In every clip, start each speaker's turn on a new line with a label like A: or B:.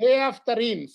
A: day of Tareens.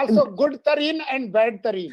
A: Also good Tareen and bad Tareen.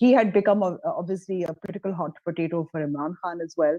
B: he had become obviously a critical hot potato for Imran Khan as well.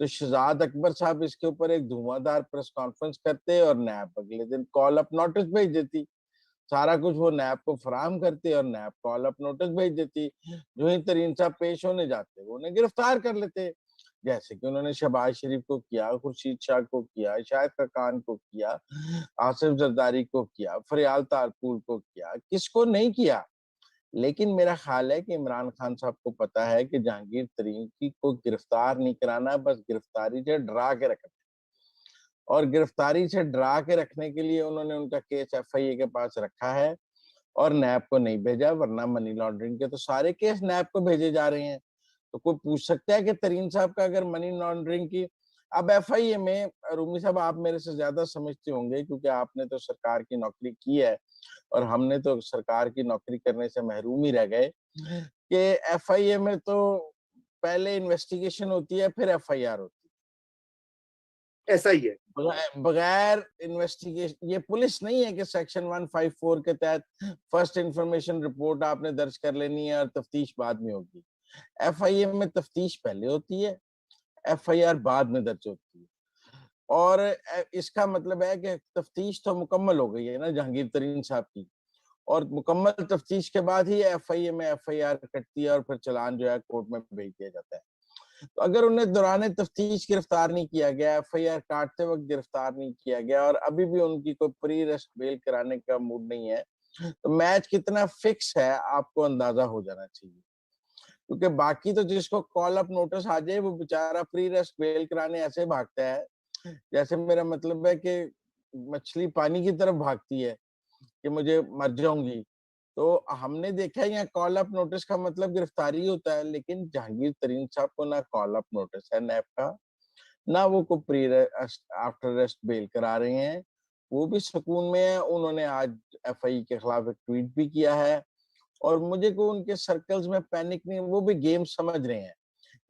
C: تو شہزاد اکبر صاحب اس کے اوپر ایک دھواں press conference کرتے اور نیب اگلے دن کال اپ نوٹس بھیج دیتی. سارا کچھ وہ نیب کو فراہم کرتے اور نیب کال اپ نوٹس بھیج دیتی. جو ہی ترین صاحب پیش ہونے جاتے وہ انہیں گرفتار کر لیتے، جیسے کہ انہوں نے شہباز شریف کو کیا، خورشید شاہ کو کیا، شاہد خاقان کو کیا، آصف زرداری کو کیا، فریال تارپور کو کیا، کس کو نہیں کیا. لیکن میرا خیال ہے کہ عمران خان صاحب کو پتا ہے کہ جہانگیر ترین کی کو گرفتار نہیں کرانا، بس گرفتاری سے ڈرا کے رکھنا، اور گرفتاری سے ڈرا کے رکھنے کے لیے انہوں نے ان کا کیس ایف آئی اے کے پاس رکھا ہے اور نیب کو نہیں بھیجا. ورنہ منی لانڈرنگ کے تو سارے کیس نیب کو بھیجے جا رہے ہیں. تو کوئی پوچھ سکتا ہے کہ ترین صاحب کا اگر منی لانڈرنگ کی اب ایف آئی اے میں، رومی صاحب آپ میرے سے زیادہ سمجھتے ہوں گے کیونکہ آپ نے تو سرکار کی نوکری کی ہے اور ہم نے تو سرکار کی نوکری کرنے سے محروم ہی رہ گئے، کہ ایف آئی اے میں تو پہلے انویسٹیگیشن ہوتی ہے پھر ایف آئی آر ہوتی ہے.
D: ایسا ہی ہے،
C: بغیر انویسٹیگیشن، یہ پولیس نہیں ہے کہ سیکشن 154 کے تحت فرسٹ انفارمیشن رپورٹ آپ نے درج کر لینی ہے اور تفتیش بعد میں ہوگی. ایف آئی اے میں تفتیش پہلے ہوتی ہے، ایف آئی آر بعد میں درج ہوتی ہے. اور اس کا مطلب ہے کہ تفتیش تو مکمل ہو گئی ہے نا جہانگیر ترین صاحب کی، اور مکمل تفتیش کے بعد ہی ایف آئی اے میں ایف آئی آر کٹتی ہے اور پھر چلان جو ہے کورٹ میں بھیج دیا جاتا ہے. تو اگر انہیں دوران تفتیش گرفتار نہیں کیا گیا، ایف آئی آر کاٹتے وقت گرفتار نہیں کیا گیا، اور ابھی بھی ان کی کوئی پری ارسٹ بیل کرانے کا موڈ نہیں ہے، تو میچ کتنا فکس ہے آپ کو اندازہ ہو جانا چاہیے. کیونکہ باقی تو جس کو کال اپ نوٹس آ جائے وہ بیچارہ پری ارسٹ بیل کرانے ایسے بھاگتا ہے جیسے، میرا مطلب ہے کہ مچھلی پانی کی طرف بھاگتی ہے کہ مجھے مر جاؤں گی. تو ہم نے دیکھا ہے یہاں کال اپ نوٹس کا مطلب گرفتاری ہوتا ہے، لیکن جہانگیر ترین صاحب کو نہ کال اپ نوٹس ہے نیب کا، نہ وہ کو پری آفٹر ارسٹ بیل کرا رہے ہیں. وہ بھی سکون میں ہے. انہوں نے آج ایف آئی کے خلاف ایک ٹویٹ بھی کیا ہے، اور مجھے کو ان کے سرکلز میں پینک نہیں، وہ بھی گیم سمجھ رہے ہیں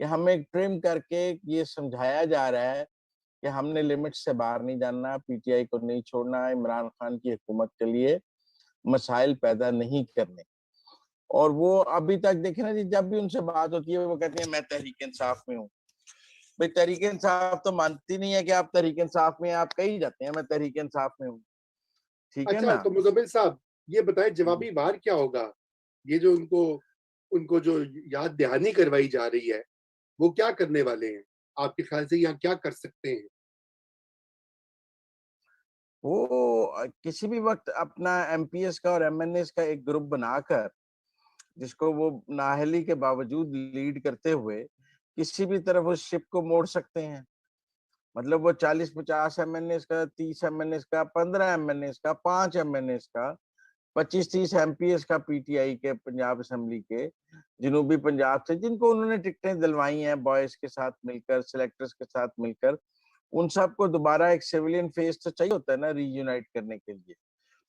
C: کہ ہمیں ٹرم کر کے یہ سمجھایا جا رہا ہے کہ ہم نے لمٹ سے باہر نہیں جانا، پی ٹی آئی کو نہیں چھوڑنا، عمران خان کی حکومت کے لیے مسائل پیدا نہیں کرنے. اور وہ ابھی تک دیکھیں نا جی، جب بھی ان سے بات ہوتی ہے وہ کہتے ہیں میں تحریک انصاف میں ہوں. بھائی تحریک انصاف تو مانتی نہیں ہے کہ آپ تحریک انصاف میں ہیں، آپ کہی جاتے ہیں میں تحریک انصاف میں ہوں. ٹھیک ہے
D: اچھا
C: نا.
D: تو مزمل صاحب یہ بتائیں جوابی وار کیا ہوگا؟ یہ جو ان کو جو یاد دہانی کروائی جا رہی ہے وہ کیا کرنے والے ہیں آپ کے خیال سے؟ یہاں کیا کر سکتے ہیں؟
C: وہ کسی بھی وقت اپنا ایم پی ایس کا اور ایم این ایس کا ایک گروپ بنا کر، جس کو وہ نااہلی کے باوجود لیڈ کرتے ہوئے کسی بھی طرف اس شپ کو موڑ سکتے ہیں. مطلب وہ 40-50 ایم این ایس کا، 30 ایم این ایس کا، 15 ایم این ایس کا، 5 ایم این ایس کا، 25-30 ایم پی ایس کا پی ٹی آئی کے، پنجاب اسمبلی کے، جنوبی پنجاب سے، جن کو انہوں نے ٹکٹیں دلوائی ہیں بوائز کے ساتھ مل کر، سلیکٹرز کے ساتھ مل کر، ان سب کو دوبارہ ایک سیولین فیس تو چاہیے ہوتا ہے نا ری یونائٹ کرنے کے لیے.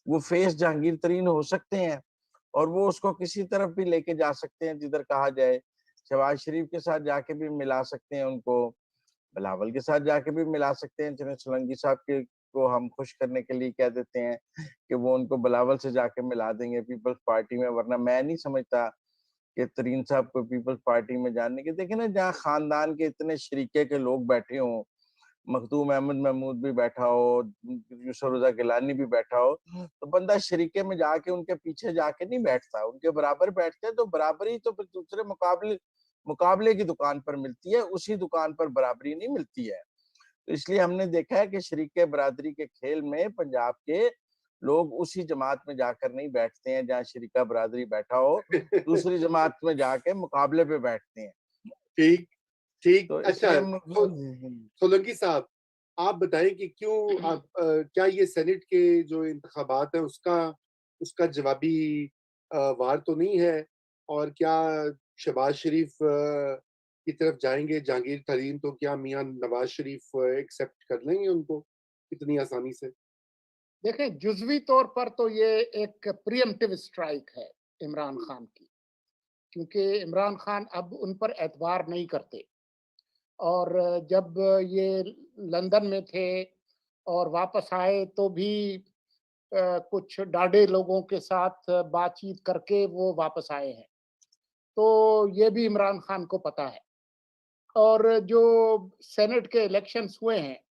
C: وہ فیس جہانگیر ترین ہو سکتے ہیں اور وہ اس کو کسی طرف بھی لے کے جا سکتے ہیں جدھر کہا جائے. شہباز شریف کے ساتھ جا کے بھی ملا سکتے ہیں ان کو، بلاول کے ساتھ جا کے بھی ملا سکتے ہیں. چنیں سولنگی صاحب کے کو ہم خوش کرنے کے لیے کہہ دیتے ہیں کہ وہ ان کو بلاول سے جا کے ملا دیں گے پیپلز پارٹی میں. ورنہ میں نہیں سمجھتا کہ ترین صاحب کو پیپلز پارٹی میں جاننے کے. دیکھیں نا جہاں خاندان کے اتنے شریکے کے لوگ بیٹھے ہوں، مخدوم احمد محمود بھی بیٹھا ہو، یوسف رضا گیلانی بھی بیٹھا ہو، تو بندہ شریکے میں جا کے ان کے پیچھے جا کے نہیں بیٹھتا، ان کے برابر بیٹھتے ہیں. تو برابری تو پھر دوسرے مقابلے کی دکان پر ملتی ہے، اسی دکان پر برابری نہیں ملتی ہے. تو اس لیے ہم نے دیکھا ہے کہ شریک برادری کے کھیل میں پنجاب کے لوگ اسی جماعت میں جا کر نہیں بیٹھتے ہیں جہاں شریکہ برادری بیٹھا ہو، دوسری جماعت میں جا کے مقابلے پہ بیٹھتے ہیں.
D: ٹھیک ٹھیک.
C: تو اس
D: اچھا
C: لیے
D: سولنگی صاحب آپ بتائیں کہ کیوں کیا یہ سینٹ کے جو انتخابات ہیں اس کا جوابی وار تو نہیں ہے؟ اور کیا شہباز شریف کی طرف جائیں گے جہانگیر ترین تو کیا میاں نواز شریف ایکسپٹ کر لیں گے ان کو اتنی آسانی سے؟
A: دیکھیں جزوی طور پر تو یہ ایک پریمپٹیو اسٹرائک ہے عمران خان کی، کیونکہ عمران خان اب ان پر اعتبار نہیں کرتے. اور جب یہ لندن میں تھے اور واپس آئے تو بھی کچھ ڈاڈے لوگوں کے ساتھ بات چیت کر کے وہ واپس آئے ہیں. تو یہ بھی عمران خان کو پتا ہے. اور جو سینٹ کے الیکشنز ہوئے ہیں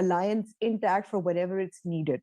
B: alliance intact for whenever it's needed.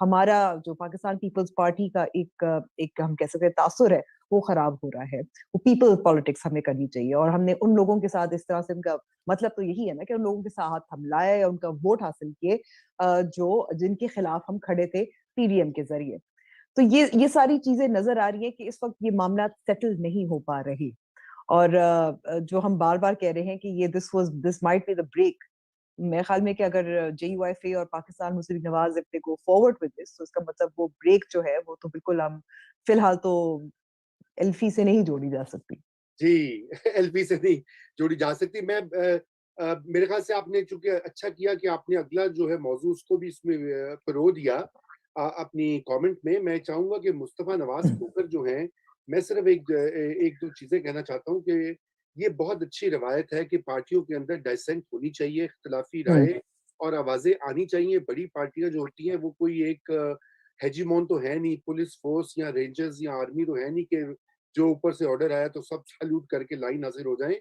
B: ہمارا جو پاکستان پیپلز پارٹی کا ایک ہم کہہ سکتے ہیں تاثر ہے وہ خراب ہو رہا ہے. وہ پیپل پالیٹکس ہمیں کرنی چاہیے, اور ہم نے ان لوگوں کے ساتھ اس طرح سے, ان کا مطلب تو یہی ہے نا کہ ان لوگوں کے ساتھ ہم لائے, ان کا ووٹ حاصل کیے جو جن کے خلاف ہم کھڑے تھے پی ڈی ایم کے ذریعے. تو یہ ساری چیزیں نظر آ رہی ہیں کہ اس وقت یہ معاملات سیٹل نہیں ہو پا رہی, اور جو ہم بار بار کہہ رہے ہیں کہ یہ this might be the break. میرے خیال میں کہ اگر جے یو ایف اے اور Pakistan Muslim League Nawaz if they go forward with this, تو اس کا مطلب وہ بریک جو ہے وہ تو بالکل ہم فی الحال تو ایلفی سے نہیں جوڑی جا سکتی.
D: جی, ایل پی سے نہیں جوڑی جا سکتی. میں میرے خیال سے آپ نے چونکہ اچھا کیا کہ آپ نے اگلا جو ہے موضوع اس کو بھی اس میں پرو دیا اپنی کامنٹ میں. میں چاہوں گا کہ مصطفیٰ نواز کھوکھر جو ہیں, میں صرف ایک دو چیزیں کہنا چاہتا ہوں کہ یہ بہت اچھی روایت ہے کہ پارٹیوں کے اندر ڈائسینٹ ہونی چاہیے, اختلافی رائے اور آوازیں آنی چاہیے. بڑی پارٹیاں جو ہوتی ہیں وہ کوئی ایک ہیجیمون تو ہے نہیں, پولیس فورس یا رینجرز یا آرمی تو ہے نہیں کہ جو اوپر سے آرڈر آیا تو سب سیلوٹ کر کے لائن حاضر ہو جائیں.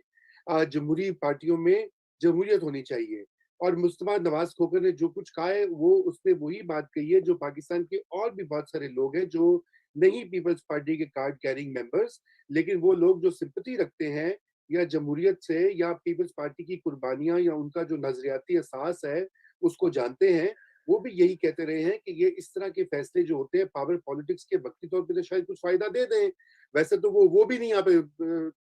D: جمہوری پارٹیوں میں جمہوریت ہونی چاہیے, اور مصطفیٰ نواز کھوکھر نے جو کچھ کہا ہے وہ اس نے وہی بات کہی ہے جو پاکستان کے اور بھی بہت سارے لوگ ہیں جو نہیں پیپلز پارٹی کے کارڈ کیرنگ ممبرز, لیکن وہ لوگ جو سمپتی رکھتے ہیں یا جمہوریت سے یا پیپلز پارٹی کی قربانیاں یا ان کا جو نظریاتی احساس ہے اس کو جانتے ہیں, وہ بھی یہی کہتے رہے ہیں کہ یہ اس طرح کے فیصلے جو ہوتے ہیں پاور پالیٹکس کے وقتی طور پہ تو شاید کچھ فائدہ دے دیں, ویسے تو وہ بھی نہیں یہاں پہ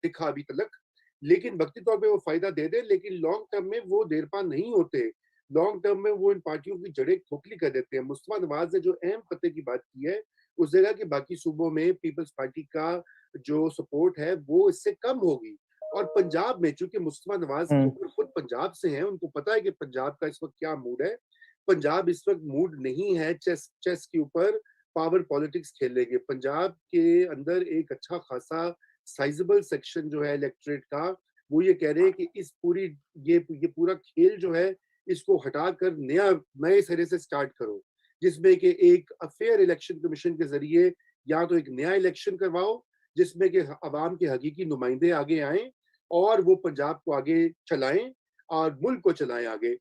D: دکھا ابھی تک, لیکن وقتی طور پہ وہ فائدہ دے دیں, لیکن لانگ ٹرم میں وہ دیر پا نہیں ہوتے. لانگ ٹرم میں وہ ان پارٹیوں کی جڑیں کھوکھلی کر دیتے ہیں. مصطفیٰ نواز نے جو اہم خطے کی بات کی ہے اس جگہ کہ باقی صوبوں میں پیپلز پارٹی کا جو سپورٹ ہے وہ اس سے کم ہوگی, اور پنجاب میں چونکہ مصطفیٰ نواز خود پنجاب سے ہیں, ان کو پتا ہے کہ پنجاب کا اس وقت کیا موڈ ہے. پنجاب اس وقت موڈ نہیں ہے چیس کے اوپر پاور پالیٹکس کھیلنے کے. پنجاب کے اندر ایک اچھا خاصا سائزبل سیکشن جو ہے الیکٹریٹ کا, وہ یہ کہہ رہے ہیں کہ اس پوری یہ پورا کھیل جو ہے اس کو ہٹا کر نئے سرے سے سٹارٹ کرو, جس میں کہ ایک فیئر الیکشن کمیشن کے ذریعے یا تو ایک نیا الیکشن کرواؤ جس میں کہ عوام کے حقیقی نمائندے آگے آئیں اور وہ پنجاب کو آگے چلائیں اور ملک کو چلائیں آگے.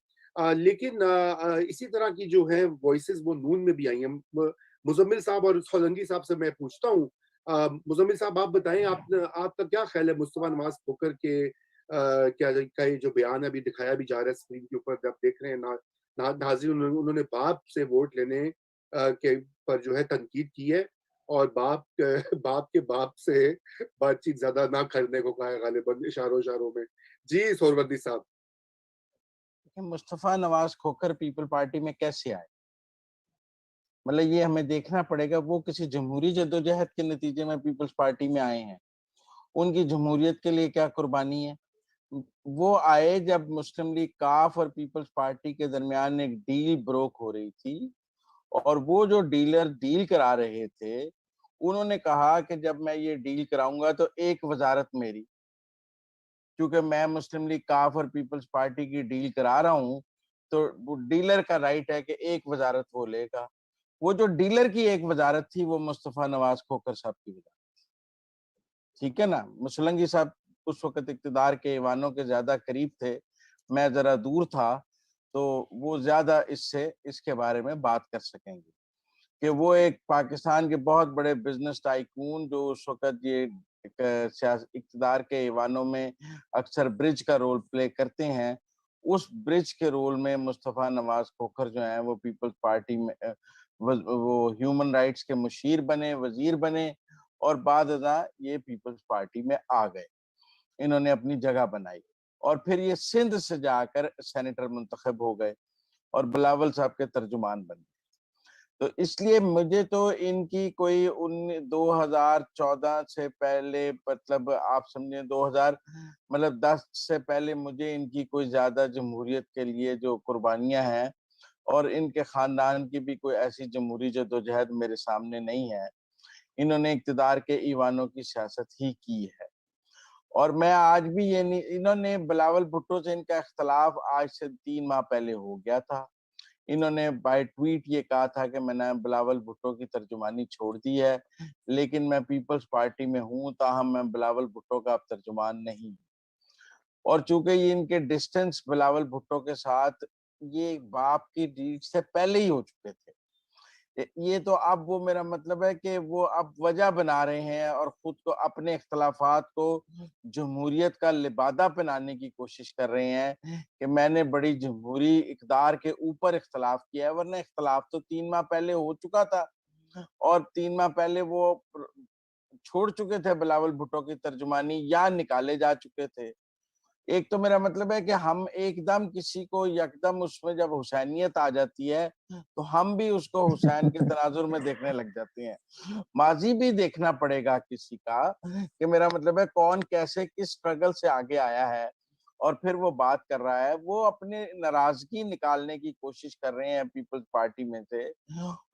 D: لیکن اسی طرح کی جو ہے وائسز وہ نون میں بھی آئی ہیں. مزمل صاحب اور سولنگی صاحب سے میں پوچھتا ہوں, مزمل صاحب آپ بتائیں آپ کا کیا خیال ہے مصطفیٰ نواز کھوکھر کے کیا جو بیان ابھی دکھایا بھی جا رہا ہے اسکرین کے اوپر, جب دیکھ رہے ہیں ناظرین, انہوں نے باپ سے ووٹ لینے کے پر جو ہے تنقید کی ہے اور باپ کے باپ سے بات چیت زیادہ نہ کرنے کو کہا ہے غالباً اشاروں میں. جی سوروردی صاحب.
C: مصطفیٰ نواز کھوکھر پیپل پارٹی میں کیسے آئے, مطلب یہ ہمیں دیکھنا پڑے گا. وہ کسی جمہوری جدوجہد کے نتیجے میں پیپلز پارٹی میں آئے ہیں, ان کی جمہوریت کے لیے کیا قربانی ہے. وہ آئے جب مسلم لیگ کاف اور پیپلز پارٹی کے درمیان ایک ڈیل بروک ہو رہی تھی, اور وہ جو ڈیلر ڈیل کرا رہے تھے انہوں نے کہا کہ جب میں یہ ڈیل کراؤں گا تو ایک وزارت میری, کیونکہ میں مسلم لیگ کاف اور پیپلز پارٹی کی ڈیل کرا رہا ہوں تو وہ ڈیلر کا رائٹ ہے کہ ایک وزارت وہ لے گا. وہ جو ڈیلر کی ایک وزارت تھی وہ مصطفیٰ نواز کھوکھر صاحب کی وزارت تھی, ٹھیک ہے نا. مسلنگی صاحب اس وقت اقتدار کے ایوانوں کے زیادہ قریب تھے, میں ذرا دور تھا, تو وہ زیادہ اس کے بارے میں بات کر سکیں گے کہ وہ ایک پاکستان کے بہت بڑے بزنس ٹائکون جو اس وقت یہ اقتدار کے ایوانوں میں اکثر برج کا رول پلے کرتے ہیں, اس برج کے رول میں مصطفیٰ نواز کھوکھر جو ہیں وہ پیپلز پارٹی میں وہ ہیومن رائٹس کے مشیر بنے, وزیر بنے, اور بعد ازاں یہ پیپلز پارٹی میں آ گئے, انہوں نے اپنی جگہ بنائی, اور پھر یہ سندھ سے جا کر سینیٹر منتخب ہو گئے اور بلاول صاحب کے ترجمان بن گئے. تو اس لیے مجھے تو ان کی کوئی 2014 سے پہلے, مطلب آپ سمجھیں 10 سے پہلے مجھے ان کی کوئی زیادہ جمہوریت کے لیے جو قربانیاں ہیں اور ان کے خاندان کی بھی کوئی ایسی جمہوری جدوجہد میرے سامنے نہیں ہے. انہوں نے اقتدار کے ایوانوں کی سیاست ہی کی ہے, اور میں آج بھی یہ نہیں, انہوں نے بلاول بھٹو سے ان کا اختلاف آج سے 3 ماہ پہلے ہو گیا تھا. انہوں نے بائی ٹویٹ یہ کہا تھا کہ میں نے بلاول بھٹو کی ترجمانی چھوڑ دی ہے, لیکن میں پیپلز پارٹی میں ہوں, تاہم میں بلاول بھٹو کا اب ترجمان نہیں. اور چونکہ یہ ان کے ڈسٹنس بلاول بھٹو کے ساتھ یہ باپ کی ڈیل سے پہلے ہی ہو چکے تھے, یہ تو اب وہ میرا مطلب ہے کہ وہ اب وجہ بنا رہے ہیں اور خود کو اپنے اختلافات کو جمہوریت کا لبادہ پہنانے کی کوشش کر رہے ہیں کہ میں نے بڑی جمہوری اقدار کے اوپر اختلاف کیا ہے، ورنہ اختلاف تو 3 ماہ پہلے ہو چکا تھا، اور 3 ماہ پہلے وہ چھوڑ چکے تھے بلاول بھٹو کی ترجمانی یا نکالے جا چکے تھے۔ ایک تو میرا مطلب ہے کہ ہم ایک دم کسی کو یکدم اس میں جب حسینیت آ جاتی ہے تو ہم بھی اس کو حسین کے تناظر میں دیکھنے لگ جاتے ہیں۔ ماضی بھی دیکھنا پڑے گا کسی کا کہ میرا مطلب ہے کون کیسے کس سٹرگل سے آگے آیا ہے اور پھر وہ بات کر رہا ہے، وہ اپنے ناراضگی نکالنے کی کوشش کر رہے ہیں پیپلز پارٹی میں سے،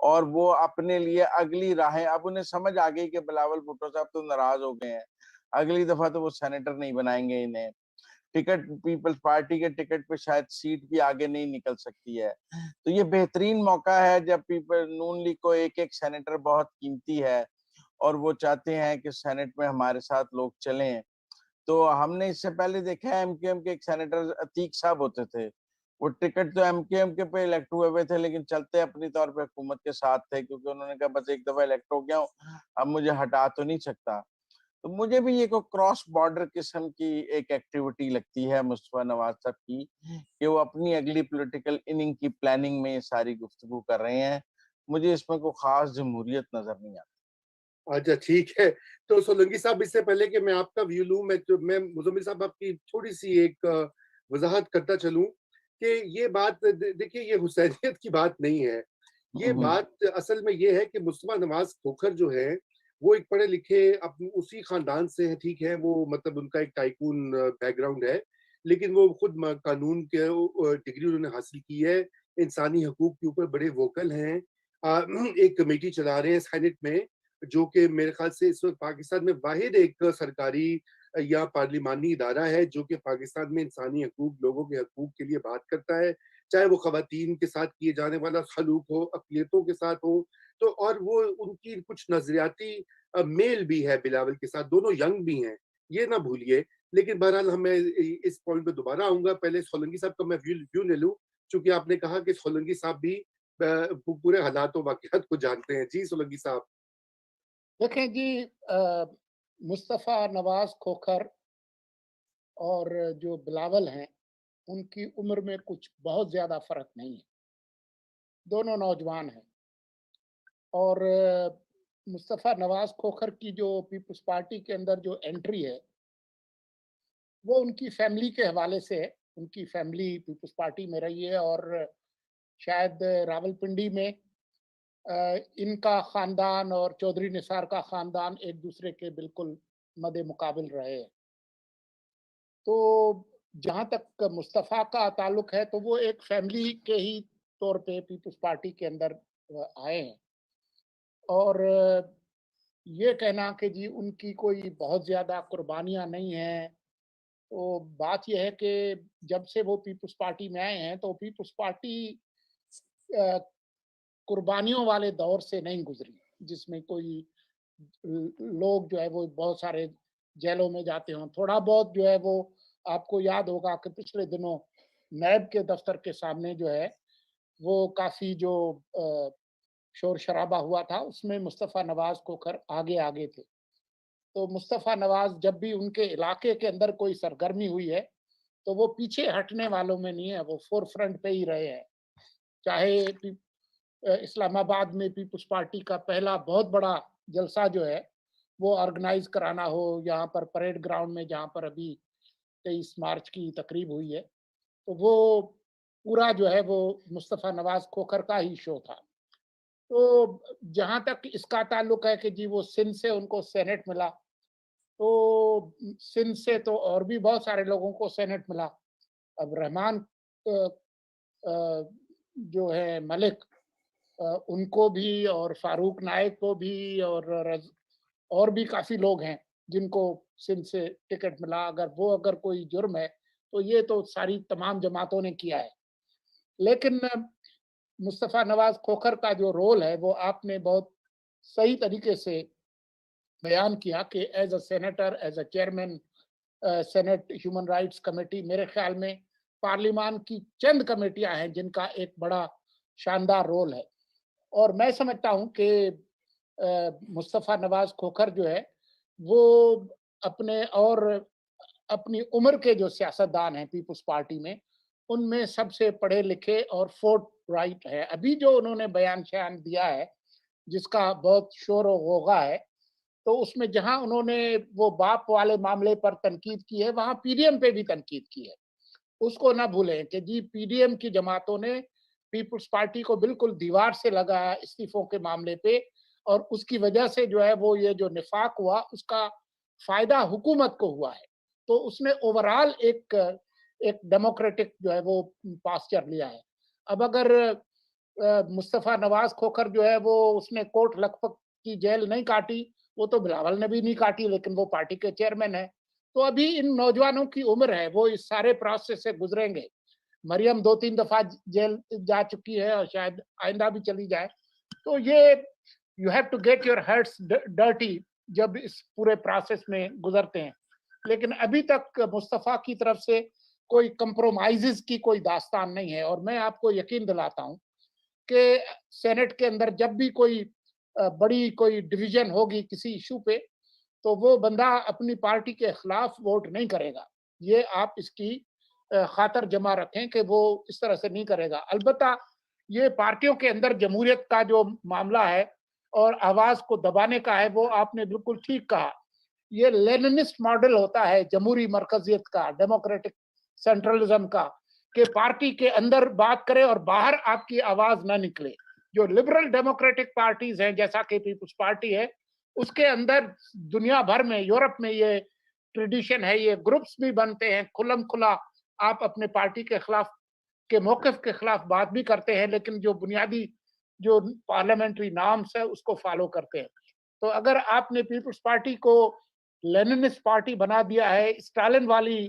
C: اور وہ اپنے لیے اگلی راہیں، اب انہیں سمجھ آ گئی کہ بلاول بھٹو صاحب تو ناراض ہو گئے ہیں، اگلی دفعہ تو وہ سینیٹر نہیں بنائیں گے انہیں، ٹکٹ پیپلز پارٹی کے ٹکٹ پہ شاید سیٹ بھی آگے نہیں نکل سکتی ہے۔ تو یہ بہترین موقع ہے جب نون لیگ کو ایک ایک سینیٹر بہت قیمتی ہے اور وہ چاہتے ہیں کہ سینٹ میں ہمارے ساتھ لوگ چلیں۔ تو ہم نے اس سے پہلے دیکھا ہے ایم کیو ایم کے ایک سینیٹر عتیق صاحب ہوتے تھے، وہ ٹکٹ تو ایم کیو ایم کے پہ الیکٹ ہوئے ہوئے تھے لیکن چلتے اپنی طور پہ حکومت کے ساتھ تھے، کیونکہ انہوں نے کہا بس ایک دفعہ الیکٹ ہو گیا ہوں، اب مجھے ہٹا تو نہیں سکتا۔ تو مجھے بھی یہ کوئی کراس بارڈر قسم کی ایک ایکٹیویٹی لگتی ہے مصطفیٰ نواز صاحب کی، کہ وہ اپنی اگلی پولیٹیکل اننگ کی پلاننگ میں ساری گفتگو کر رہے ہیں۔ مجھے اس میں کوئی خاص جمہوریت نظر نہیں آتی۔
D: اچھا ٹھیک ہے، تو سولنگی صاحب اس سے پہلے کہ میں آپ کا ویو لوں، میں مزمل صاحب آپ کی تھوڑی سی ایک وضاحت کرتا چلوں کہ یہ بات دیکھیے یہ حسینیت کی بات نہیں ہے، یہ بات اصل میں یہ ہے کہ مصطفیٰ نواز کھوکھر جو ہے وہ ایک پڑھے لکھے اسی خاندان سے ہیں، ٹھیک ہے، وہ مطلب ان کا ایک ٹائکون بیک گراؤنڈ ہے، لیکن وہ خود قانون کے ڈگری انہوں نے حاصل کی ہے، انسانی حقوق کے اوپر بڑے ووکل ہیں، ایک کمیٹی چلا رہے ہیں سینٹ میں جو کہ میرے خیال سے اس وقت پاکستان میں واحد ایک سرکاری یا پارلیمانی ادارہ ہے جو کہ پاکستان میں انسانی حقوق، لوگوں کے حقوق کے لیے بات کرتا ہے، چاہے وہ خواتین کے ساتھ کیے جانے والا سلوک ہو، اقلیتوں کے ساتھ ہو، تو اور وہ ان کی کچھ نظریاتی میل بھی ہے بلاول کے ساتھ، دونوں ینگ بھی ہیں، یہ نہ بھولیے۔ لیکن بہرحال ہمیں اس پوائنٹ پہ دوبارہ آؤں گا، پہلے سولنگی صاحب کا میں ویو لے لوں، چونکہ آپ نے کہا کہ سولنگی صاحب بھی پورے حالات و واقعات کو جانتے ہیں۔ جی سولنگی صاحب۔
A: دیکھیں جی، مصطفیٰ نواز کھوکھر اور جو بلاول ہیں ان کی عمر میں کچھ بہت زیادہ فرق نہیں ہے، دونوں نوجوان ہیں، اور مصطفیٰ نواز کھوکھر کی جو پیپلز پارٹی کے اندر جو انٹری ہے وہ ان کی فیملی کے حوالے سے ہے، ان کی فیملی پیپلز پارٹی میں رہی ہے، اور شاید راولپنڈی میں ان کا خاندان اور چودھری نثار کا خاندان ایک دوسرے کے بالکل مد مقابل رہے ہیں۔ تو جہاں تک مصطفیٰ کا تعلق ہے تو وہ ایک فیملی کے ہی طور پہ پیپلز پارٹی کے اندر آئے ہیں، اور یہ کہنا کہ جی ان کی کوئی بہت زیادہ قربانیاں نہیں ہیں، تو بات یہ ہے کہ جب سے وہ پیپلز پارٹی میں آئے ہیں تو پیپلز پارٹی قربانیوں والے دور سے نہیں گزری، جس میں کوئی لوگ جو ہے وہ بہت سارے جیلوں میں جاتے ہوں۔ تھوڑا بہت جو ہے وہ آپ کو یاد ہوگا کہ پچھلے دنوں نیب کے دفتر کے سامنے جو ہے وہ کافی جو شور شرابہ ہوا تھا، اس میں مصطفیٰ نواز کھوکھر آگے تھے۔ تو مصطفیٰ نواز جب بھی ان کے علاقے کے اندر کوئی سرگرمی ہوئی ہے تو وہ پیچھے ہٹنے والوں میں نہیں ہے، وہ فور فرنٹ پہ ہی رہے ہیں، چاہے اسلام آباد میں پیپلز پارٹی کا پہلا بہت بڑا جلسہ جو ہے وہ آرگنائز کرانا ہو یہاں پر پریڈ گراؤنڈ میں، جہاں پر ابھی 23 مارچ کی تقریب ہوئی ہے، تو وہ پورا جو ہے وہ مصطفیٰ نواز کھوکھر کا ہی شو تھا۔ تو جہاں تک اس کا تعلق ہے کہ جی وہ سندھ سے ان کو سینٹ ملا، تو سندھ سے تو اور بھی بہت سارے لوگوں کو سینٹ ملا، اب رحمان جو ہے ملک ان کو بھی، اور فاروق نائک کو بھی، اور بھی کافی لوگ ہیں جن کو سندھ سے ٹکٹ ملا۔ اگر کوئی جرم ہے تو یہ تو ساری تمام جماعتوں نے کیا ہے، لیکن مصطفیٰ نواز کھوکھر کا جو رول ہے وہ آپ نے بہت صحیح طریقے سے بیان کیا کہ as a senator, as a chairman senate human rights committee, میرے خیال میں پارلیمان کی چند کمیٹیاں ہیں جن کا ایک بڑا شاندار رول ہے، اور میں سمجھتا ہوں کہ مصطفیٰ نواز کھوکھر جو ہے وہ اپنے اور اپنی عمر کے جو سیاستدان ہیں پیپلز پارٹی میں، ان میں سب سے پڑھے لکھے اور فورٹ رائٹ ہے. ابھی جو انہوں نے بیان شیان دیا ہے جس کا بہت شور و غوغا ہے، تو اس میں جہاں انہوں نے وہ باپ والے معاملے پر تنقید کی ہے، وہاں پی ڈی ایم پہ بھی تنقید کی ہے. اس کو نہ بھولیں کہ جی پی ڈی ایم کی جماعتوں نے پیپلز پارٹی کو بالکل دیوار سے لگایا استعفوں کے معاملے پہ، اور اس کی وجہ سے جو ہے وہ یہ جو نفاق ہوا اس کا فائدہ حکومت کو ہوا ہے. تو اس نے اوورال ایک ڈیموکریٹک جو ہے وہ پاسچر لیا ہے. اب اگر مصطفیٰ نواز کھوکھر جو ہے وہ اس نے کوٹ لکھپت کی جیل نہیں کاٹی، وہ تو بلاول نے بھی نہیں کاٹی، لیکن وہ پارٹی کے چیئرمین ہیں. تو ابھی ان نوجوانوں کی عمر ہے، وہ اس سارے پروسیس سے گزریں گے. مریم 2-3 دفعہ جیل جا چکی ہے اور شاید آئندہ بھی چلی جائے. تو یہ you have to get your hearts dirty جب اس پورے پروسیس میں گزرتے ہیں. لیکن ابھی تک مصطفیٰ کی طرف سے کوئی کمپرومائزز کی کوئی داستان نہیں ہے. اور میں آپ کو یقین دلاتا ہوں کہ سینٹ کے اندر جب بھی کوئی بڑی کوئی ڈویژن ہوگی کسی ایشو پہ، تو وہ بندہ اپنی پارٹی کے خلاف ووٹ نہیں کرے گا. یہ آپ اس کی خاطر جمع رکھیں کہ وہ اس طرح سے نہیں کرے گا. البتہ یہ پارٹیوں کے اندر جمہوریت کا جو معاملہ ہے اور آواز کو دبانے کا ہے، وہ آپ نے بالکل ٹھیک کہا. یہ لیننسٹ ماڈل ہوتا ہے جمہوری مرکزیت کا، ڈیموکریٹک سینٹرلزم کا، کہ پارٹی کے اندر بات کرے اور باہر آپ کی آواز نہ نکلے. جو لبرل ڈیموکریٹک پارٹیز ہیں جیسا کہ پیپلز پارٹی ہے، اس کے اندر دنیا بھر میں، یورپ میں یہ ٹریڈیشن ہے، یہ گروپس بھی بنتے ہیں کھلم کھلا. آپ اپنے پارٹی کے خلاف کے موقف کے خلاف بات بھی کرتے ہیں، لیکن جو بنیادی جو پارلیمنٹری نارمس ہے اس کو فالو کرتے ہیں. تو اگر آپ نے پیپلز پارٹی کو لیننسٹ پارٹی بنا دیا ہے، اسٹالن والی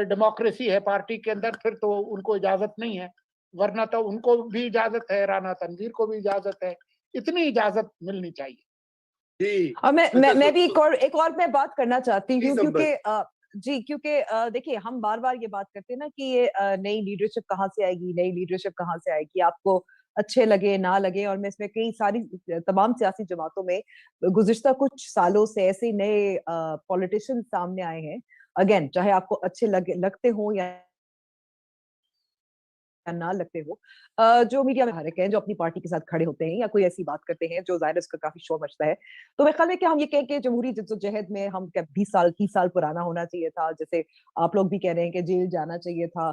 A: ڈیموکریسی ہے پارٹی کے اندر، پھر تو ان کو اجازت نہیں ہے. ورنہ تو ان کو بھی اجازت ہے، رانا تنویر کو بھی اجازت ہے. اتنی اجازت ملنی چاہیے.
D: جی
B: اور
D: اچھا
B: میں بھی ایک اور میں بات کرنا چاہتی ہوں،
D: سمبل
B: کیونکہ دیکھیے ہم بار بار یہ بات کرتے ہیں نا کہ یہ نئی لیڈرشپ کہاں سے آئے گی، نئی لیڈرشپ کہاں سے آئے گی، آپ کو اچھے لگے نہ لگے. اور میں اس میں کئی ساری تمام سیاسی جماعتوں میں گزشتہ کچھ سالوں سے ایسے نئے پولیٹیشین سامنے آئے ہیں، اگین چاہے آپ کو اچھے لگتے ہوں یا نہ لگتے ہو، جو میڈیا میں حرک ہیں، جو اپنی پارٹی کے ساتھ کھڑے ہوتے ہیں یا کوئی ایسی بات کرتے ہیں جو ظاہر اس کا کافی شور مچتا ہے. تو میں خیال ہے کہ ہم یہ کہیں کہ جمہوری جدوجہد میں ہم 20 سال 30 سال پرانا ہونا چاہیے تھا، جیسے آپ لوگ بھی کہہ رہے ہیں کہ جیل جانا چاہیے تھا.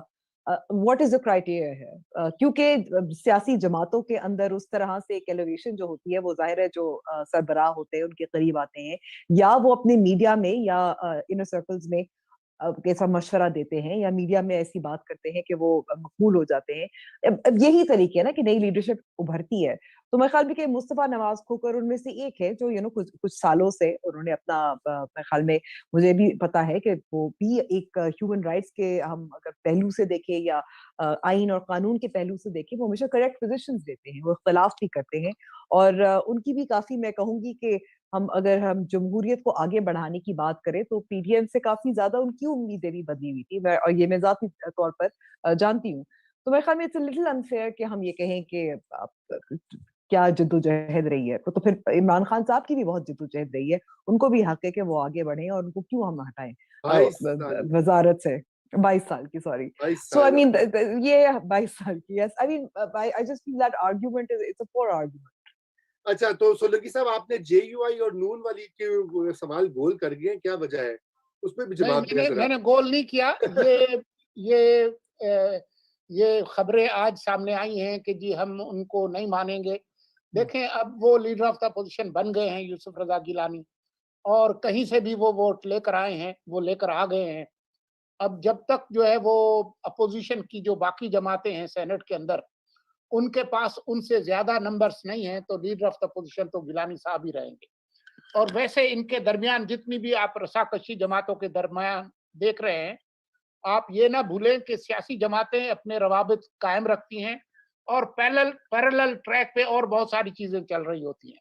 B: واٹ از دا کرائٹیریا ہے؟ کیونکہ سیاسی جماعتوں کے اندر اس طرح سے ایک ایلیویشن جو ہوتی ہے، وہ ظاہر ہے جو سربراہ ہوتے ہیں ان کے قریب آتے ہیں، یا وہ اپنے میڈیا میں یا انر سرکلز میں کیسا مشورہ دیتے ہیں، یا میڈیا میں ایسی بات کرتے ہیں کہ وہ مقبول ہو جاتے ہیں. اب یہی طریقے ہے نا کہ نئی لیڈرشپ ابھرتی ہے. تو میں خیال میں کہ مصطفیٰ نواز کھوکھر ان میں سے ایک ہے جو کچھ سالوں سے انہوں نے اپنا، میں خیال میں مجھے بھی پتا ہے کہ وہ بھی ایک ہیومن رائٹس کے ہم اگر پہلو سے دیکھیں یا آئین اور قانون کے پہلو سے دیکھیں، وہ ہمیشہ کریکٹ پوزیشنز دیتے ہیں، وہ اختلاف بھی کرتے ہیں. اور ان کی بھی کافی، میں کہوں گی کہ اگر ہم جمہوریت کو آگے بڑھانے کی بات کریں تو پی ڈی ایم سے کافی زیادہ ان کی امیدیں بھی بدلی ہوئی تھی، اور یہ میں ذاتی طور پر جانتی ہوں. تو میرے خیال میں اٹس اے لٹل انفیئر کہ ہم یہ کہیں کہ کیا جدوجہد رہی ہے. تو پھر عمران خان صاحب کی بھی بہت جدوجہد رہی ہے، ان کو بھی حق ہے کہ وہ آگے بڑھیں، اور ان کو کیوں ہم ہٹائیں
D: 22 سال
B: وزارت سے. 22 سال کی، سوری.
D: 22
B: سو آئی
D: سال
B: مین یہ 22 سال کی، yes I mean I just feel that argument is it's a poor argument.
D: اچھا تو سولنگی صاحب، آپ نے جے یو آئی اور نون والی کے سوال گول کر گئے، کیا وجہ ہے؟ اس پہ بھی جواب دیں ذرا.
A: میں نے گول نہیں کیا. یہ خبریں آج سامنے آئی ہیں کہ جی ہم ان کو نہیں مانیں گے. دیکھیں اب وہ لیڈر آف دا پوزیشن بن گئے ہیں یوسف رضا گیلانی، اور کہیں سے بھی وہ ووٹ لے کر آئے ہیں، وہ لے کر آ گئے ہیں. اب جب تک جو ہے وہ اپوزیشن کی جو باقی جماعتیں ہیں سینٹ کے اندر، ان کے پاس ان سے زیادہ نمبرز نہیں ہیں، تو لیڈر آف دا پوزیشن تو گیلانی صاحب ہی رہیں گے. اور ویسے ان کے درمیان جتنی بھی آپ رساکشی جماعتوں کے درمیان دیکھ رہے ہیں، آپ یہ نہ بھولیں کہ سیاسی جماعتیں اپنے روابط قائم رکھتی ہیں، اور پیرلل ٹریک پہ اور بہت ساری چیزیں چل رہی ہوتی ہیں.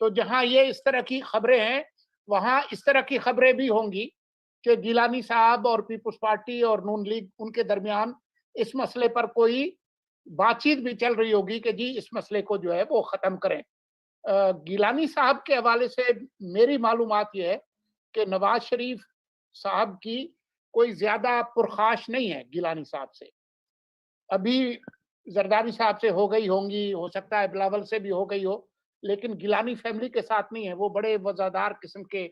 A: تو جہاں یہ اس طرح کی خبریں ہیں، وہاں اس طرح کی خبریں بھی ہوں گی کہ گیلانی صاحب اور پیپلز پارٹی اور نون لیگ ان کے درمیان اس مسئلے پر کوئی بات چیت بھی چل رہی ہوگی کہ جی اس مسئلے کو جو ہے وہ ختم کریں. گیلانی صاحب کے حوالے سے میری معلومات یہ ہے کہ نواز شریف صاحب کی کوئی زیادہ پرخاش نہیں ہے گیلانی صاحب سے. ابھی زرداری صاحب سے ہو گئی ہوں گی, ہو سکتا ہے بلاول سے بھی ہو گئی ہو, لیکن گیلانی فیملی کے ساتھ نہیں ہے. وہ بڑے وفادار قسم کے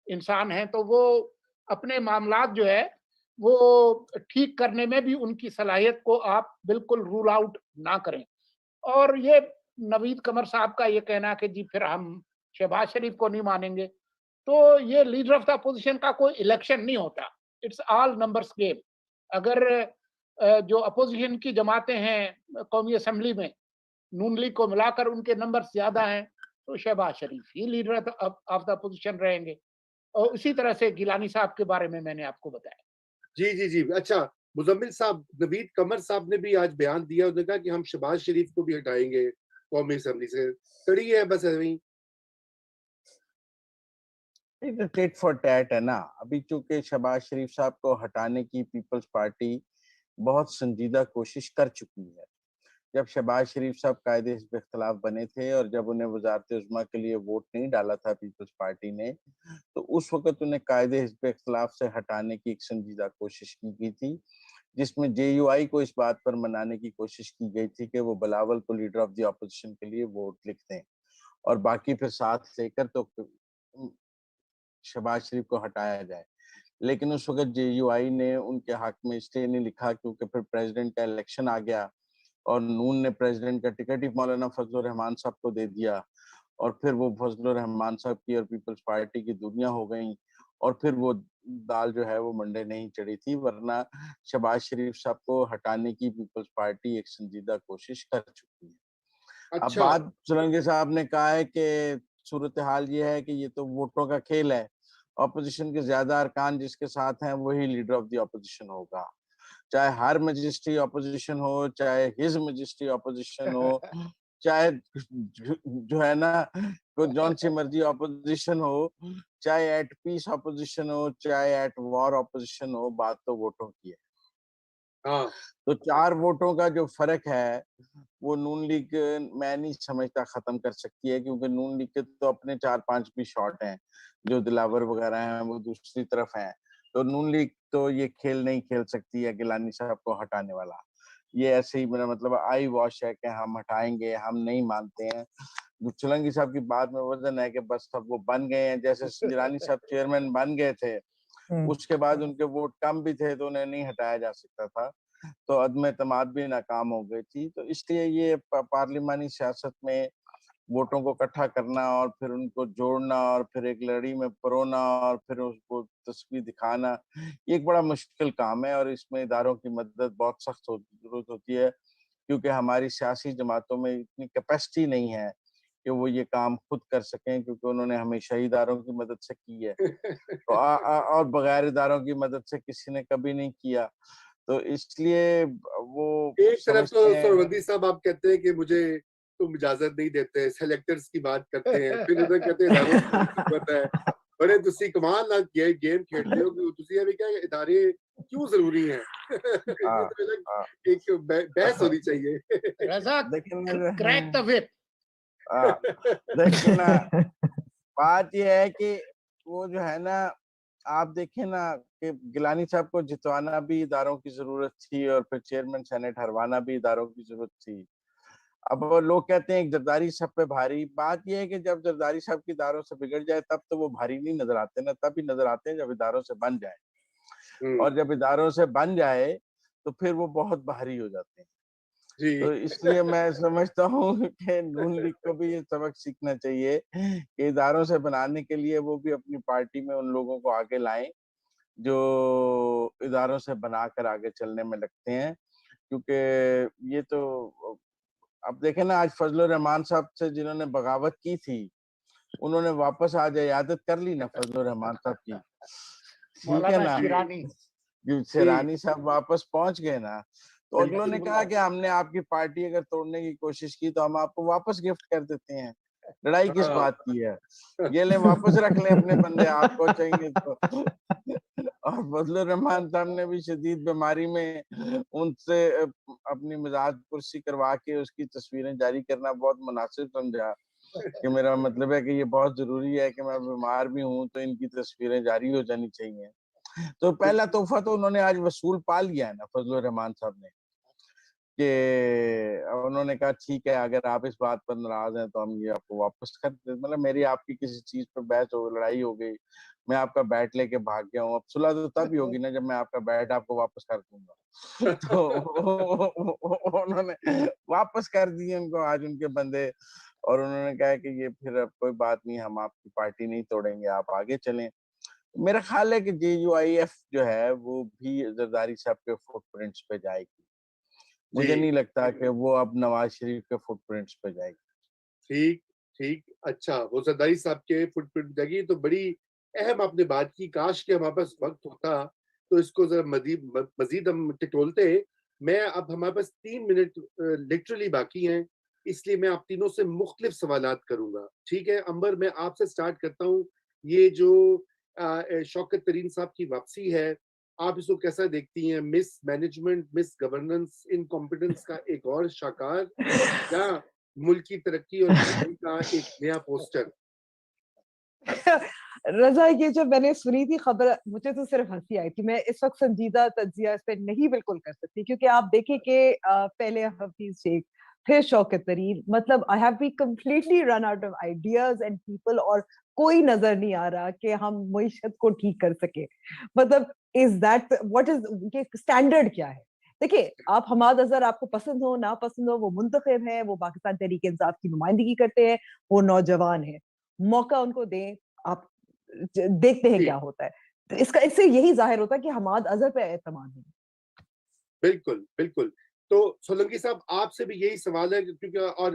A: انسان ہیں, تو وہ اپنے معاملات جو ہے وہ ٹھیک کرنے میں بھی ان کی صلاحیت کو آپ بالکل رول آؤٹ نہ کریں. اور یہ نوید قمر صاحب کا یہ کہنا کہ جی پھر ہم شہباز شریف کو نہیں مانیں گے, تو یہ لیڈر آف دا اپوزیشن کا کوئی الیکشن نہیں ہوتا. It's all numbers game. اگر جو اپوزیشن کی جماعتیں ہیں قومی اسمبلی میں, نون لیگ کو ملا کر ان کے نمبر زیادہ ہیں, تو شہباز شریف ہی لیڈر آف دا اپوزیشن رہیں گے. اور اسی طرح سے گیلانی صاحب کے بارے میں نے آپ کو بتایا.
D: جی. اچھا مزمل صاحب, نوید قمر صاحب نے بھی آج بیان دیا, انہوں نے کہا کہ ہم شہباز شریف کو بھی ہٹائیں گے قومی اسمبلی سے. کڑی ہے بس ایویں
C: ٹیٹ فار ٹیٹ ہے نا. ابھی چونکہ شہباز شریف صاحب کو ہٹانے کی پیپلز پارٹی بہت سنجیدہ کوشش کر چکی ہے. جب شہباز شریف صاحب قائد حزب اختلاف بنے تھے اور جب انہیں وزارت عظمیٰ کے لیے ووٹ نہیں ڈالا تھا پیپلز پارٹی نے, تو اس وقت انہیں قائد حزب اختلاف سے ہٹانے کی ایک سنجیدہ کوشش کی گئی تھی, جس میں جے یو آئی کو اس بات پر منانے کی کوشش کی گئی تھی کہ وہ بلاول کو لیڈر آف دی اپوزیشن کے لیے ووٹ لکھ دیں اور باقی پھر ساتھ لے کر تو شہباز شریف کو ہٹایا جائے. لیکن اس وقت جے یو آئی نے ان کے حق میں اس لیے نہیں لکھا کیونکہ پھر پریزیڈنٹ کا الیکشن آ گیا اور نون نے پریزیڈنٹ کا ٹکٹ ہی مولانا فضل الرحمان صاحب کو دے دیا, اور پھر وہ فضل الرحمان صاحب کی اور پیپلز پارٹی کی دنیا ہو گئیں, اور پھر وہ دال جو ہے وہ منڈے نہیں چڑھی تھی. ورنہ شہباز شریف صاحب کو ہٹانے کی پیپلز پارٹی ایک سنجیدہ کوشش کر چکی ہے. اب
D: اچھا
C: بات سولنگے صاحب نے کہا ہے کہ صورتحال یہ ہے کہ یہ تو ووٹوں کا کھیل ہے, اپوزیشن کے زیادہ ارکان جس کے ساتھ ہیں وہی لیڈر آف دی اپوزیشن ہوگا, چاہے ہر میجسٹری اپوزیشن ہو, چاہے ہز میجسٹری اپوزیشن ہو, چاہے جو ہے نا جون سی مرضی اپوزیشن ہو, چاہے ایٹ پیس اپوزیشن ہو, چاہے ایٹ وار اپوزیشن ہو, بات تو ووٹوں کی ہے.
D: ہاں
C: تو 4 ووٹوں کا جو فرق ہے وہ نون لیگ میں نہیں سمجھتا ختم کر سکتی ہے, کیونکہ نون لیگ کے تو اپنے 4-5 بھی شارٹ ہیں, جو دلاور وغیرہ ہیں وہ دوسری طرف ہیں. تو نون لیگ تو یہ کھیل نہیں کھیل سکتی ہے گیلانی صاحب کو ہٹانے والا. یہ ایسے ہی میرا مطلب آئی واش ہے کہ ہم ہٹائیں گے, ہم نہیں مانتے ہیں. چلنگی صاحب کی بات میں وزن ہے کہ بس اب وہ بن گئے ہیں, جیسے گیلانی صاحب چیئرمین بن گئے تھے, اس کے بعد ان کے ووٹ کم بھی تھے تو انہیں نہیں ہٹایا جا سکتا تھا, تو عدم اعتماد بھی ناکام ہو گئی تھی. تو اس لیے یہ پارلیمانی سیاست میں ووٹوں کو اکٹھا کرنا اور پھر ان کو جوڑنا اور پھر ایک لڑی میں پرونا اور پھر اس کو تصویر دکھانا, یہ ایک بڑا مشکل کام ہے, اور اس میں اداروں کی مدد بہت سخت ضرورت ہوتی ہے, کیونکہ ہماری سیاسی جماعتوں میں اتنی کیپیسٹی نہیں ہے کہ وہ یہ کام خود کر سکیں, کیونکہ انہوں نے ہمیشہ اداروں کی مدد سے کی ہے اور بغیر اداروں کی مدد سے کسی نے کبھی نہیں کیا. تو اس لیے وہ
D: ایک طرف تو
C: سمجھتے ہیں
D: سہروردی صاحب آپ کہتے ہیں کہ مجھے تم اجازت نہیں دیتے, سلیکٹرز کی بات کرتے ہیں, پھر ادھر کہتے ہیں اداروں کی ضرورت ہے. بڑے تسی کمال نہ گیم کھیلتے ہو کہ تسی یہ بھی کیا ادارے کیوں ضروری ہیں, یہ تو ایک بحث ہونی چاہیے.
A: رضا کریک دا وپ.
C: دیکھیں نا بات یہ ہے کہ وہ جو ہے نا, آپ دیکھیں نا کہ گیلانی صاحب کو جتوانا بھی اداروں کی ضرورت تھی اور پھر چیئرمین سینٹ ہروانا بھی اداروں کی ضرورت تھی. اب لوگ کہتے ہیں زرداری صاحب پہ بھاری. بات یہ ہے کہ جب زرداری صاحب کی اداروں سے بگڑ جائے تب تو وہ بھاری نہیں نظر آتے نا, تب ہی نظر آتے ہیں جب اداروں سے بن جائے, اور جب اداروں سے بن جائے تو پھر وہ بہت بھاری ہو جاتے ہیں. تو اس لیے میں سمجھتا ہوں کہ نون لیگ کو بھی یہ سبق سیکھنا چاہیے کہ اداروں سے بنانے کے لیے وہ بھی اپنی پارٹی میں ان لوگوں کو آگے لائیں جو اداروں سے بنا کر آگے چلنے میں لگتے ہیں. کیونکہ یہ تو اب دیکھیں نا, آج فضل الرحمان صاحب سے جنہوں نے بغاوت کی تھی انہوں نے واپس آج عیادت کر لی نا فضل الرحمان صاحب کی, ٹھیک ہے نا, شیرانی صاحب واپس پہنچ گئے نا, تو اگلوں نے کہا کہ ہم نے آپ کی پارٹی اگر توڑنے کی کوشش کی تو ہم آپ کو واپس گفٹ کر دیتے ہیں, لڑائی کس بات کی ہے, یہ لیں واپس رکھ لیں اپنے بندے, آپ کو چاہیے تو. اور فضل الرحمان صاحب نے بھی شدید بیماری میں ان سے اپنی مزاج پرسی کروا کے اس کی تصویریں جاری کرنا بہت مناسب سمجھا کہ میرا مطلب ہے کہ یہ بہت ضروری ہے کہ میں بیمار بھی ہوں تو ان کی تصویریں جاری ہو جانی چاہیے. تو پہلا تحفہ تو انہوں نے آج وصول پا لیا ہے نا فضل الرحمان صاحب نے, کہ انہوں نے کہا ٹھیک ہے اگر آپ اس بات پر ناراض ہیں تو ہم یہ آپ کو واپس کر دیں. مطلب میری آپ کی کسی چیز پر بحث ہو, لڑائی ہو گئی, میں آپ کا بیٹ لے کے بھاگ گیا ہوں, اب صلح تو تب ہی ہوگی نا جب میں آپ کا بیٹ آپ کو واپس کر دوں گا. تو انہوں نے واپس کر دیے ان کو آج ان کے بندے, اور انہوں نے کہا کہ یہ پھر اب کوئی بات نہیں, ہم آپ کی پارٹی نہیں توڑیں گے, آپ آگے چلیں. میرا خیال ہے کہ JUIF جو ہے وہ بھی زرداری صاحب کے فٹ پرنٹس پہ جائے گی. مجھے نہیں لگتا کہ وہ اب نواز شریف کے فٹ پرنٹس پہ جائے گی.
D: ٹھیک, اچھا, وہ زرداری صاحب کے فٹ پرنٹ جائے گی تو بڑی اہم آپ نے بات کی. کاش کہ ہمارے پاس وقت ہوتا تو اس کو ذرا مزید ہم ٹٹولتے. میں اب ہمارے پاس 3 منٹ لٹرلی باقی ہیں, اس لیے میں آپ تینوں سے مختلف سوالات کروں گا. ٹھیک ہے امبر, میں آپ سے سٹارٹ کرتا ہوں. یہ جو شوکت ترین صاحب کی واپسی ہے, آپ اس کو کیسا دیکھتی ہیں؟ مس مینجمنٹ, مس گورننس, انکمپیٹنس کا ایک اور شاکار, یا ملک کی ترقی اور بھلائی کا ایک نیا پوسٹر؟
B: رضا, یہ جو میں نے سنی تھی خبر, مجھے تو صرف ہنسی آئی تھی. میں اس وقت سنجیدہ تجزیہ اس پہ نہیں بالکل کر سکتی, کیونکہ آپ دیکھیں کہ پہلے حفیظ شیخ, پھر شوکت ترین. مطلب I have been completely run out of ideas and people, اور کوئی نظر نہیں آ رہا کہ ہم معیشت کو ٹھیک کر سکے. مطلب is that what is standard کیا ہے؟ دیکھیے, آپ حماد اظہر آپ کو پسند ہو نہ پسند ہو, وہ منتخب ہیں, وہ پاکستان تحریک انصاف کی نمائندگی کرتے ہیں, وہ نوجوان ہیں, موقع ان کو دیں, آپ دیکھتے ہیں کیا ہوتا ہے. اس سے یہی ظاہر ہوتا ہے کہ حماد اظہر پہ اعتماد نہیں.
D: بالکل. تو سولنگی صاحب آپ سے بھی یہی سوال ہے, کیونکہ اور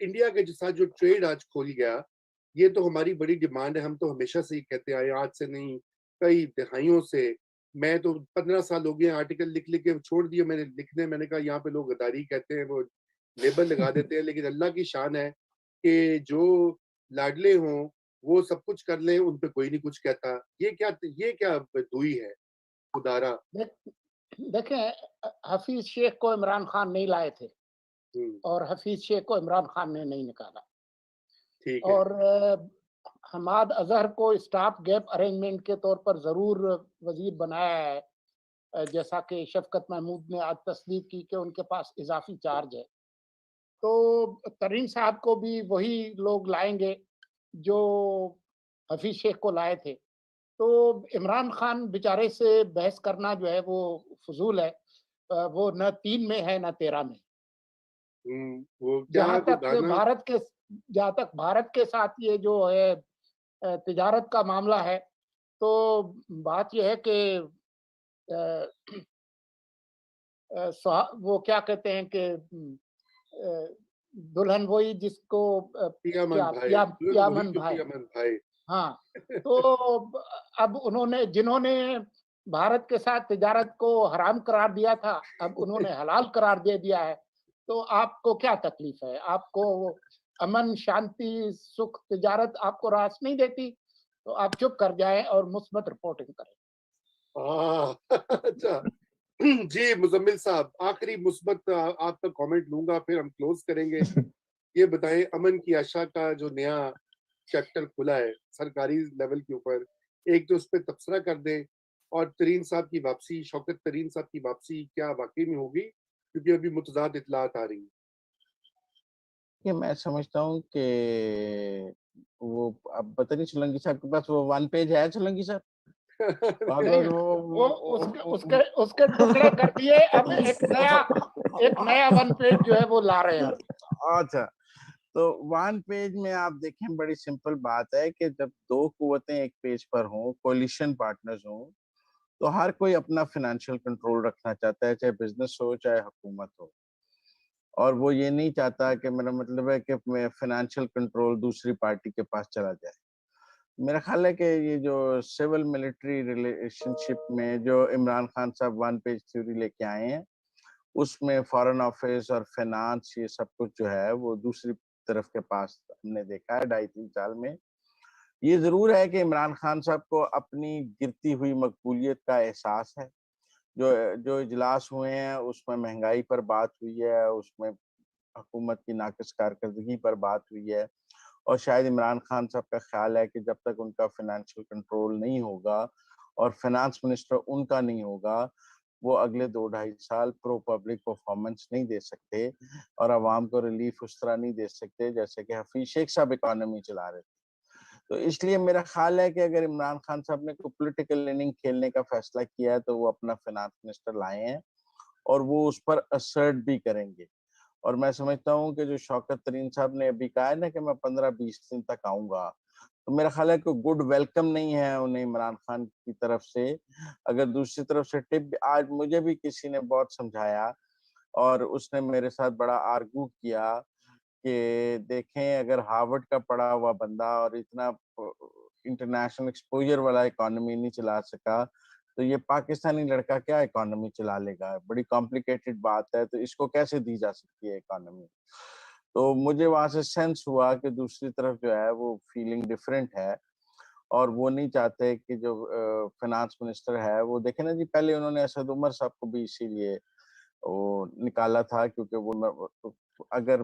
D: انڈیا کے ساتھ جو ٹریڈ آج کھول گیا, یہ تو ہماری بڑی ڈیمانڈ ہے. ہم تو ہمیشہ سے ہی کہتے آئے, آج سے نہیں کئی دہائیوں سے. میں تو 15 سال ہو گئے آرٹیکل لکھ کے چھوڑ دیا میں نے لکھنے. میں نے کہا یہاں پہ لوگ غداری کہتے ہیں, وہ لیبل لگا دیتے ہیں, لیکن اللہ کی شان ہے کہ جو لاڈلے ہوں وہ سب کچھ کر لیں, ان پہ کوئی نہیں کچھ کہتا. یہ کیا دوئی ہے خدارا؟
A: دیکھیں, حفیظ شیخ کو عمران خان نہیں لائے تھے, اور حفیظ شیخ کو عمران خان نے نہیں نکالا. اور حماد اظہر کو اسٹاپ گیپ ارینجمنٹ کے طور پر ضرور وزیر بنایا ہے, جیسا کہ شفقت محمود نے آج تصدیق کی کہ ان کے پاس اضافی چارج ہے. تو ترین صاحب کو بھی وہی لوگ لائیں گے جو حفیظ شیخ کو لائے تھے. تو عمران خان بیچارے سے بحث کرنا جو ہے وہ فضول ہے. وہ نہ 3 میں ہے نہ 13 میں. جہاں تک بھارت کے ساتھ یہ جو ہے تجارت کا معاملہ ہے, تو بات یہ ہے کہ وہ کیا کہتے ہیں کہ دلہن وہی جس کو پیامن بھائی. ہاں, تو اب جنہوں نے بھارت کے ساتھ تجارت کو حرام قرار دیا تھا, اب انہوں نے حلال قرار دے دیا ہے. تو آپ کو کیا تکلیف ہے؟ آپ کو امن, شانتی, سکھ, تجارت آپ کو راس نہیں دیتی, تو آپ چپ کر جائیں اور مثبت رپورٹنگ کریں.
D: اچھا جی, مزمل صاحب آخری مثبت آپ کا کامنٹ لوں گا, پھر ہم کلوز کریں گے. یہ بتائیں, امن کی آشا کا جو نیا چیپٹر کھلا ہے سرکاری لیول کے اوپر, ایک تو اس پہ تبصرہ کر دیں, اور ترین صاحب کی واپسی, شوکت ترین صاحب کی واپسی کیا واقعی میں ہوگی؟ کیونکہ ابھی متضاد اطلاعات آ رہی ہیں.
C: یہ میں سمجھتا ہوں کہ وہ اب پتہ نہیں سولنگی صاحب کے پاس وہ 1 پیج ہے. سولنگی صاحب
A: اس کے ٹکڑے کر دیے, اب ایک نیا 1 پیج جو ہے وہ لا رہے ہیں.
C: اچھا, تو 1 پیج میں آپ دیکھیں بڑی سمپل بات ہے کہ جب 2 قوتیں ایک پیج پر ہوں, کولیشن پارٹنرز ہوں, تو ہر کوئی اپنا فائنینشیل کنٹرول رکھنا چاہتا ہے, چاہے بزنس ہو چاہے حکومت ہو. اور وہ یہ نہیں چاہتا کہ میرا مطلب ہے کہ فائنینشیل کنٹرول دوسری پارٹی کے پاس چلا جائے. میرا خیال ہے کہ یہ جو سول ملٹری ریلیشن شپ میں جو عمران خان صاحب 1 پیج تھیوری لے کے آئے ہیں, اس میں فارن آفیس اور فائنانس یہ سب کچھ جو ہے وہ دوسری طرف کے پاس ہم نے دیکھا ہے 2.5-3 سال میں. یہ ضرور ہے کہ عمران خان صاحب کو اپنی گرتی ہوئی مقبولیت کا احساس ہے, جو اجلاس ہوئے ہیں اس میں مہنگائی پر بات ہوئی ہے, اس میں حکومت کی ناقص کارکردگی پر بات ہوئی ہے, اور شاید عمران خان صاحب کا خیال ہے کہ جب تک ان کا فائنینشیل کنٹرول نہیں ہوگا اور فائنانس منسٹر ان کا نہیں ہوگا, وہ اگلے 2-2.5 سال پرو پبلک پرفارمنس نہیں دے سکتے اور عوام کو ریلیف اس طرح نہیں دے سکتے جیسے کہ حفیظ شیخ صاحب اکانومی چلا رہے تھے. تو اس لیے میرا خیال ہے کہ اگر عمران خان صاحب نے کوئی پولیٹیکل اننگ کھیلنے کا فیصلہ کیا ہے تو وہ اپنا فائنانس منسٹر لائے ہیں اور وہ اس پر اسرٹ بھی کریں گے. اور میں سمجھتا ہوں کہ جو شوکت ترین صاحب نے ابھی کہا ہے نا کہ میں 15-20 دن تک آؤں گا, تو میرا خیال ہے کہ گڈ ویلکم نہیں ہے انہیں عمران خان کی طرف سے. اگر دوسری طرف سے ٹپ, آج مجھے بھی کسی نے بہت سمجھایا اور اس نے میرے ساتھ بڑا آرگو کیا کہ دیکھیں اگر ہارورڈ کا پڑھا ہوا بندہ اور اتنا انٹرنیشنل ایکسپوجر والا اکانومی نہیں چلا سکا تو یہ پاکستانی لڑکا کیا اکانومی چلا لے گا, بڑی کمپلیکیٹڈ بات ہے, تو اس کو کیسے دی جا سکتی ہے اکانومی. تو مجھے وہاں سے سینس ہوا کہ دوسری طرف جو ہے وہ فیلنگ ڈیفرنٹ ہے اور وہ نہیں چاہتے کہ جو فائنانس منسٹر ہے وہ دیکھیں نا جی, پہلے انہوں نے اسد عمر صاحب کو بھی اسی لیے وہ نکالا تھا کیونکہ وہ اگر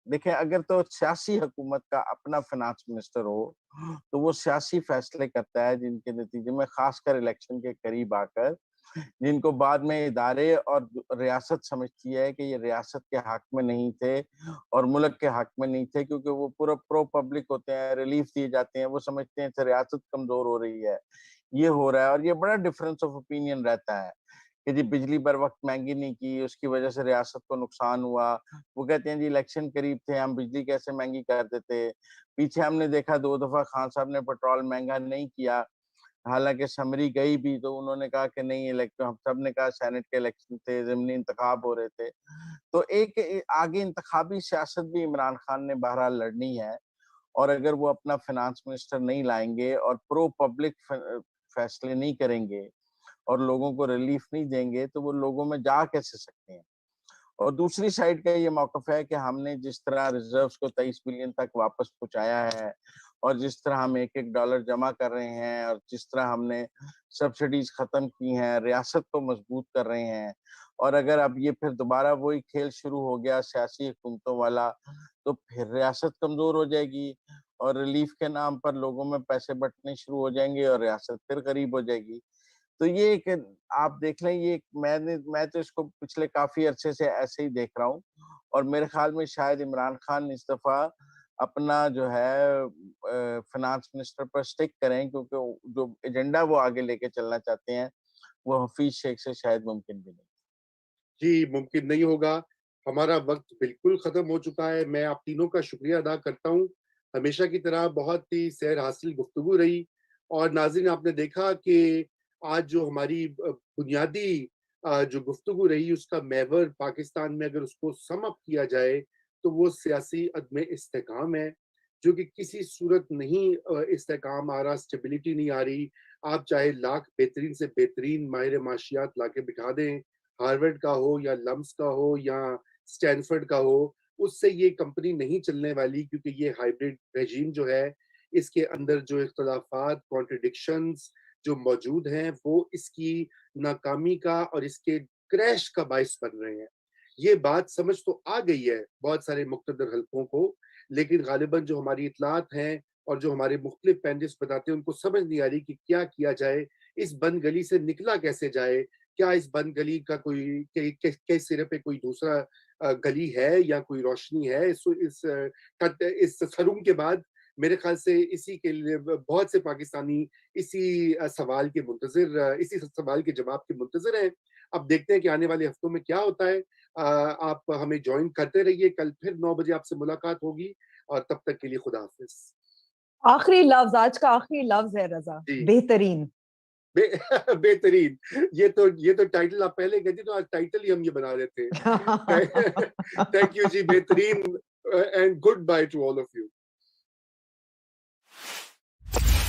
C: دیکھیں اگر تو سیاسی حکومت کا اپنا فائنانس منسٹر ہو تو وہ سیاسی فیصلے کرتا ہے جن کے نتیجے میں خاص کر الیکشن کے قریب آ کر جن کو بعد میں ادارے اور ریاست سمجھتی ہے کہ یہ ریاست کے حق میں نہیں تھے اور ملک کے حق میں نہیں تھے کیونکہ وہ پورا پرو پبلک ہوتے ہیں, ریلیف دیے جاتے ہیں, وہ سمجھتے ہیں کہ ریاست کمزور ہو رہی ہے, یہ ہو رہا ہے. اور یہ بڑا ڈفرینس آف اوپینین رہتا ہے کہ جی بجلی بر وقت مہنگی نہیں کی, اس کی وجہ سے ریاست کو نقصان ہوا. وہ کہتے ہیں جی الیکشن قریب تھے, ہم بجلی کیسے مہنگی کر دیتے. پیچھے ہم نے دیکھا 2 دفعہ خان صاحب نے پیٹرول مہنگا نہیں کیا, حالانکہ سمری گئی بھی تو انہوں نے کہا کہ نہیں, ہم سب نے کہا سینٹ کے الیکشن تھے, ضمنی انتخاب ہو رہے تھے. تو ایک آگے انتخابی سیاست بھی عمران خان نے بہرحال لڑنی ہے, اور اگر وہ اپنا فائنانس منسٹر نہیں لائیں گے اور پرو پبلک فیصلے نہیں کریں گے اور لوگوں کو ریلیف نہیں دیں گے تو وہ لوگوں میں جا کیسے سکتے ہیں. اور دوسری سائڈ کا یہ موقف ہے کہ ہم نے جس طرح ریزروز کو 23 بلین تک واپس پہنچایا ہے اور جس طرح ہم $1 جمع کر رہے ہیں اور جس طرح ہم نے سبسڈیز ختم کی ہیں, ریاست کو مضبوط کر رہے ہیں, اور اگر اب یہ پھر دوبارہ وہی کھیل شروع ہو گیا سیاسی حکومتوں والا تو پھر ریاست کمزور ہو جائے گی اور ریلیف کے نام پر لوگوں میں پیسے بٹنے شروع ہو جائیں گے اور ریاست پھر غریب ہو جائے گی. تو یہ ایک آپ دیکھ لیں, یہ میں تو اس کو پچھلے کافی عرصے سے ایسے ہی دیکھ رہا ہوں, اور میرے خیال میں شاید عمران خان اس دفعہ اپنا جو ہے فائنانس منسٹر پر سٹک کریں کیونکہ جو ایجنڈا وہ آگے لے کے چلنا چاہتے ہیں وہ حفیظ شیخ سے شاید ممکن بھی نہیں.
D: جی ممکن نہیں ہوگا. ہمارا وقت بالکل ختم ہو چکا ہے. میں آپ تینوں کا شکریہ ادا کرتا ہوں, ہمیشہ کی طرح بہت ہی سیر حاصل گفتگو رہی. اور ناظرین آپ نے دیکھا کہ آج جو ہماری بنیادی جو گفتگو رہی اس کا محور پاکستان میں اگر اس کو سم اپ کیا جائے تو وہ سیاسی عدم استحکام ہے, جو کہ کسی صورت نہیں استحکام آ رہا, اسٹیبلٹی نہیں آ رہی. آپ چاہے لاکھ بہترین سے بہترین ماہر معاشیات لا کے بٹھا دیں, ہارورڈ کا ہو یا لمس کا ہو یا اسٹینفرڈ کا ہو, اس سے یہ کمپنی نہیں چلنے والی, کیونکہ یہ ہائبرڈ رجیم جو ہے اس کے اندر جو اختلافات, کانٹرڈکشنز جو موجود ہیں وہ اس کی ناکامی کا اور اس کے کریش کا باعث بن رہے ہیں. یہ بات سمجھ تو آ گئی ہے بہت سارے مقتدر حلقوں کو, لیکن غالباً جو ہماری اطلاعات ہیں اور جو ہمارے مختلف پینلسٹ بتاتے ہیں ان کو سمجھ نہیں آ رہی کہ کیا کیا جائے, اس بند گلی سے نکلا کیسے جائے. کیا اس بند گلی کا کوئی کس سرے پہ کوئی دوسرا گلی ہے یا کوئی روشنی ہے؟ اس سرنگ کے بعد میرے خیال سے اسی کے لیے بہت سے پاکستانی اسی سوال کے جواب کے منتظر ہیں. اب دیکھتے ہیں کہ آنے والے ہفتوں میں کیا ہوتا ہے. آپ ہمیں جوائن کرتے رہیے, کل پھر 9 بجے آپ سے ملاقات ہوگی, اور تب تک کے لیے خدا حافظ.
B: آخری لفظ, آج کا آخری لفظ ہے رضا, بہترین.
D: بہترین, یہ تو ٹائٹل آپ پہلے کہتی تو آج ٹائٹل ہی ہم یہ بنا رہے تھے. تھینک یو جی, بہترین, and goodbye to all of you.